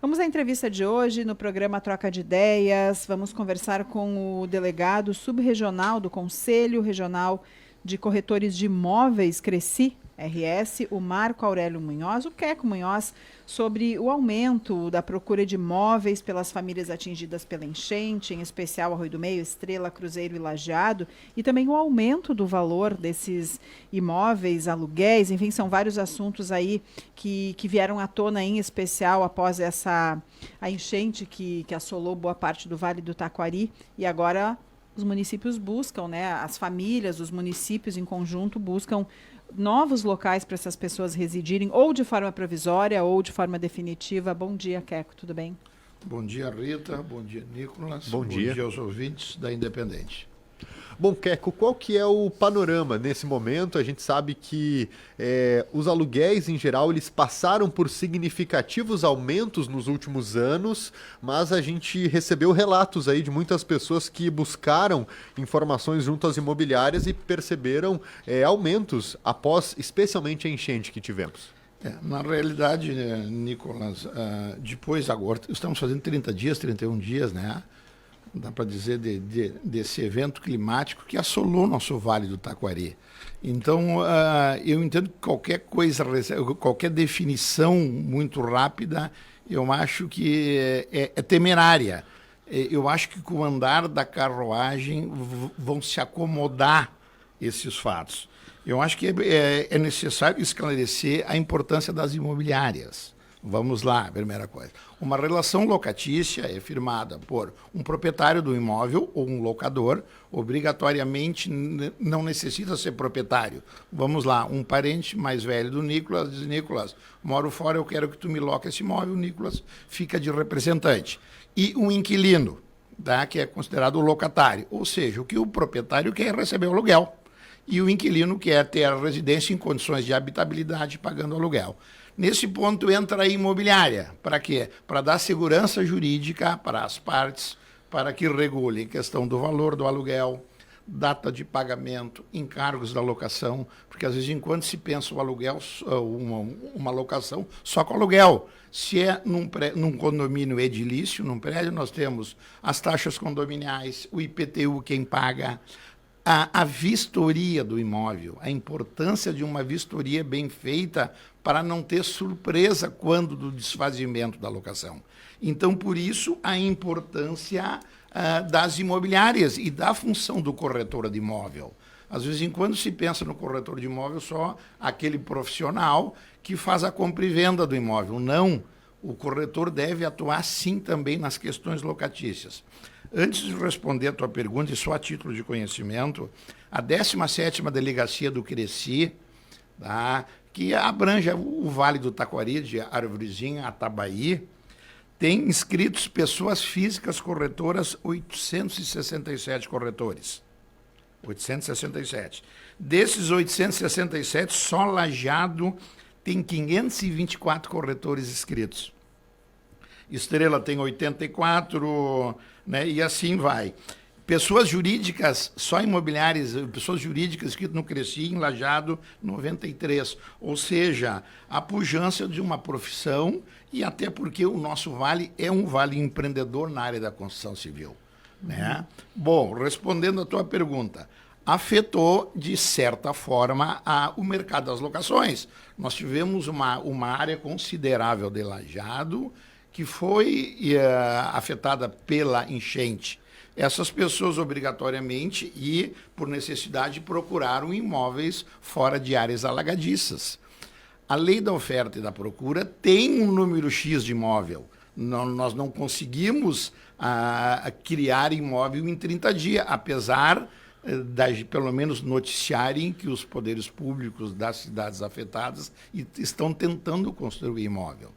Vamos à entrevista de hoje no programa Troca de Ideias. Vamos conversar com o delegado subregional do Conselho Regional de Corretores de Imóveis, Cresci, RS, o Marco Aurélio Munhoz, o Queco Munhoz, sobre o aumento da procura de imóveis pelas famílias atingidas pela enchente, em especial Arroio do Meio, Estrela, Cruzeiro e Lajeado, e também o aumento do valor desses imóveis, aluguéis, enfim, são vários assuntos aí que vieram à tona, em especial após a enchente que assolou boa parte do Vale do Taquari, e agora os municípios buscam, né, as famílias, os municípios em conjunto buscam novos locais para essas pessoas residirem, ou de forma provisória ou de forma definitiva. Bom dia, Queco, tudo bem? Bom dia, Rita. Bom dia, Nicolas. Bom dia aos ouvintes da Independente. Bom, Queco, qual que é o panorama nesse momento? A gente sabe que os aluguéis, em geral, eles passaram por significativos aumentos nos últimos anos, mas a gente recebeu relatos aí de muitas pessoas que buscaram informações junto às imobiliárias e perceberam aumentos após, especialmente, a enchente que tivemos. Na realidade, Nicolas, depois agora, estamos fazendo 30 dias, 31 dias, né? Dá para dizer, desse evento climático que assolou nosso Vale do Taquari. Então, eu entendo que qualquer coisa, qualquer definição muito rápida, eu acho que é temerária. Eu acho que com o andar da carruagem vão se acomodar esses fatos. Eu acho que é necessário esclarecer a importância das imobiliárias. Vamos lá, primeira coisa. Uma relação locatícia é firmada por um proprietário do imóvel ou um locador, obrigatoriamente não necessita ser proprietário. Vamos lá, um parente mais velho do Nicolas diz: Nicolas, moro fora, eu quero que tu me loque esse imóvel. O Nicolas fica de representante. E um inquilino, tá, que é considerado o locatário, ou seja, o que o proprietário quer é receber o aluguel e o inquilino quer ter a residência em condições de habitabilidade pagando aluguel. Nesse ponto entra a imobiliária. Para quê? Para dar segurança jurídica para as partes, para que regule a questão do valor do aluguel, data de pagamento, encargos da locação, porque às vezes, enquanto se pensa o aluguel, uma locação só com aluguel. Se é num condomínio edilício, num prédio, nós temos as taxas condominiais, o IPTU, quem paga, a vistoria do imóvel, a importância de uma vistoria bem feita para não ter surpresa quando do desfazimento da locação. Então, por isso, a importância das imobiliárias e da função do corretor de imóvel. Às vezes, quando se pensa no corretor de imóvel, só aquele profissional que faz a compra e venda do imóvel. Não, o corretor deve atuar, sim, também nas questões locatícias. Antes de responder a tua pergunta, e só a título de conhecimento, a 17ª Delegacia do Cresci, tá, que abrange o Vale do Taquari, de Arvorezinha a Tabaí, tem inscritos pessoas físicas corretoras, 867 corretores. 867. Desses 867, só Lajeado tem 524 corretores inscritos. Estrela tem 84, né, e assim vai. Pessoas jurídicas, só imobiliárias, pessoas jurídicas que no Cresci, em Lajeado, 93. Ou seja, a pujança de uma profissão, e até porque o nosso vale é um vale empreendedor na área da construção civil. Né? Bom, respondendo a tua pergunta, afetou, de certa forma, o mercado das locações. Nós tivemos uma área considerável de Lajeado que foi afetada pela enchente. Essas pessoas, obrigatoriamente e por necessidade, procuraram imóveis fora de áreas alagadiças. A lei da oferta e da procura tem um número X de imóvel. Nós não conseguimos criar imóvel em 30 dias, apesar de, pelo menos, noticiarem que os poderes públicos das cidades afetadas estão tentando construir imóvel.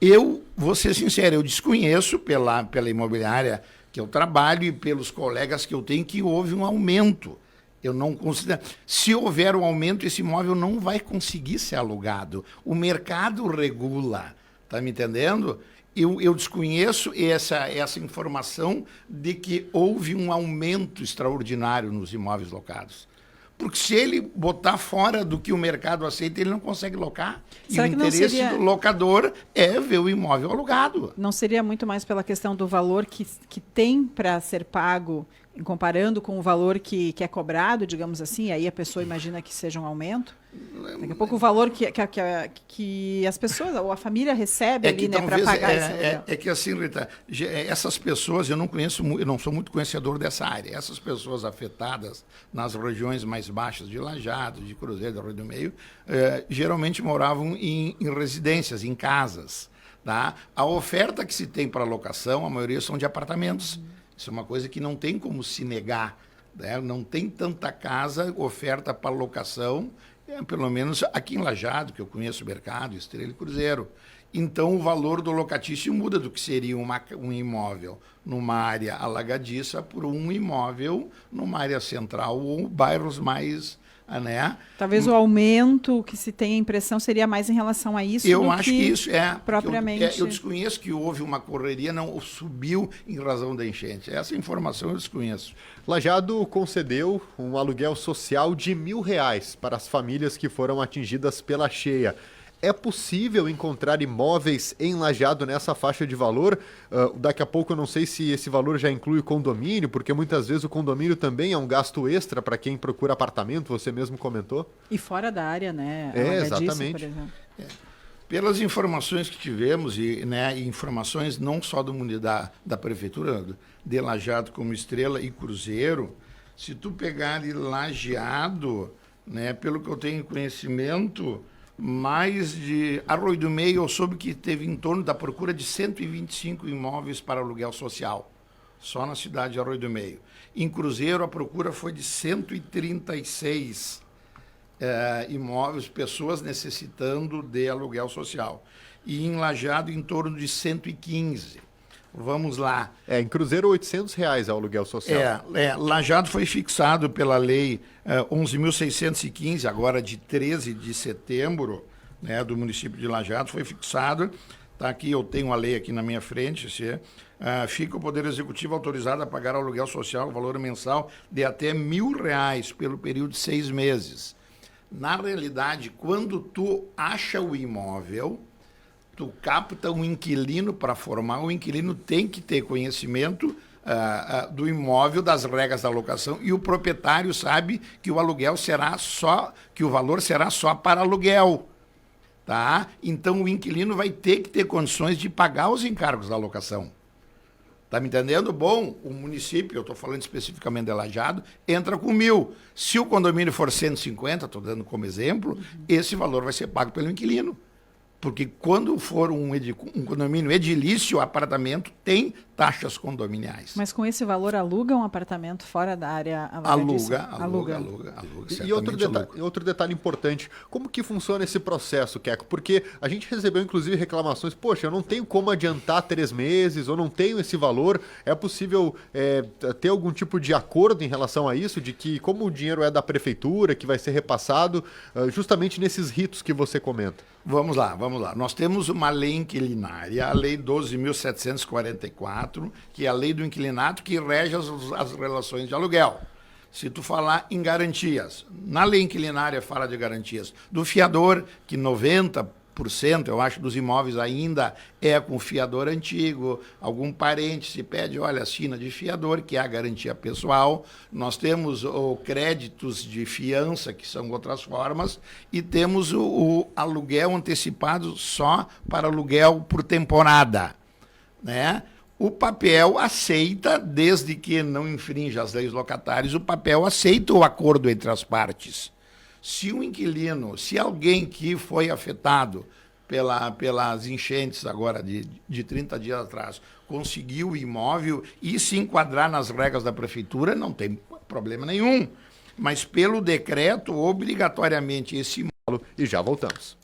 Eu vou ser sincero, eu desconheço pela imobiliária que eu trabalho e pelos colegas que eu tenho que houve um aumento. Eu não considero. Se houver um aumento, esse imóvel não vai conseguir ser alugado. O mercado regula, está me entendendo? Eu desconheço essa informação de que houve um aumento extraordinário nos imóveis locados. Porque se ele botar fora do que o mercado aceita, ele não consegue locar. Será e o que não interesse seria... do locador é ver o imóvel alugado. Não seria muito mais pela questão do valor que tem para ser pago, comparando com o valor que é cobrado, digamos assim, aí a pessoa imagina que seja um aumento? Daqui a pouco o valor que as pessoas, ou a família recebe ali, né, para pagar esse aluguel. É que assim, Rita, essas pessoas, eu não sou muito conhecedor dessa área. Essas pessoas afetadas nas regiões mais baixas de Lajeado, de Cruzeiro, do Rio do Meio, geralmente moravam em residências, em casas. Tá? A oferta que se tem para locação, a maioria são de apartamentos. Isso é uma coisa que não tem como se negar. Né? Não tem tanta casa, oferta para locação, pelo menos aqui em Lajeado, que eu conheço o mercado, Estrela e Cruzeiro. Então, o valor do locatício muda do que seria um imóvel numa área alagadiça por um imóvel numa área central ou bairros mais... Né? Talvez o aumento que se tem a impressão seria mais em relação a isso eu do acho que isso propriamente... Eu desconheço que houve uma correria, não subiu em razão da enchente. Essa informação eu desconheço. Lajeado concedeu um aluguel social de R$1.000 para as famílias que foram atingidas pela cheia. É possível encontrar imóveis em Lajeado nessa faixa de valor? Daqui a pouco eu não sei se esse valor já inclui o condomínio, porque muitas vezes o condomínio também é um gasto extra para quem procura apartamento, você mesmo comentou. E fora da área, né? Exatamente. Por exemplo. Pelas informações que tivemos, né, informações não só da Prefeitura de Lajeado, como Estrela e Cruzeiro, se tu pegar de Lajeado, né, pelo que eu tenho conhecimento... mais de Arroio do Meio, eu soube que teve em torno da procura de 125 imóveis para aluguel social, só na cidade de Arroio do Meio. Em Cruzeiro, a procura foi de 136 imóveis, pessoas necessitando de aluguel social. E em Lajeado, em torno de 115. Vamos lá. Em Cruzeiro, R$800 é o aluguel social. Lajeado foi fixado pela lei 11.615, agora de 13 de setembro, né, do município de Lajeado, foi fixado, tá aqui, eu tenho a lei aqui na minha frente, fica o Poder Executivo autorizado a pagar aluguel social, valor mensal de até R$1.000 pelo período de 6 meses. Na realidade, quando tu acha o imóvel... tu capta um inquilino para formar, o inquilino tem que ter conhecimento do imóvel, das regras da locação, e o proprietário sabe que o aluguel será só, que o valor será só para aluguel. Tá? Então o inquilino vai ter que ter condições de pagar os encargos da locação. Tá me entendendo? Bom, o município, eu estou falando especificamente de Lajeado, entra com 1.000. Se o condomínio for 150, estou dando como exemplo, esse valor vai ser pago pelo inquilino. Porque quando for um condomínio edilício, o apartamento tem taxas condominiais. Mas com esse valor aluga um apartamento fora da área aluga. E outro detalhe importante, como que funciona esse processo, Queco? Porque a gente recebeu inclusive reclamações, poxa, eu não tenho como adiantar 3 meses, ou não tenho esse valor, é possível ter algum tipo de acordo em relação a isso, de que como o dinheiro é da prefeitura, que vai ser repassado, justamente nesses ritos que você comenta? Vamos lá. Nós temos uma lei inquilinária, a Lei 12.744, que é a lei do inquilinato que rege as relações de aluguel. Se tu falar em garantias, na lei inquilinária fala de garantias do fiador, que 90%, eu acho, dos imóveis ainda é com fiador antigo, algum parente se pede, olha, assina de fiador, que é a garantia pessoal. Nós temos créditos de fiança, que são outras formas, e temos o aluguel antecipado só para aluguel por temporada, né? O papel aceita, desde que não infrinja as leis locatárias, o papel aceita o acordo entre as partes. Se um inquilino, se alguém que foi afetado pelas enchentes agora de 30 dias atrás, conseguiu o imóvel e se enquadrar nas regras da prefeitura, não tem problema nenhum. Mas pelo decreto, obrigatoriamente, esse imóvel... E já voltamos.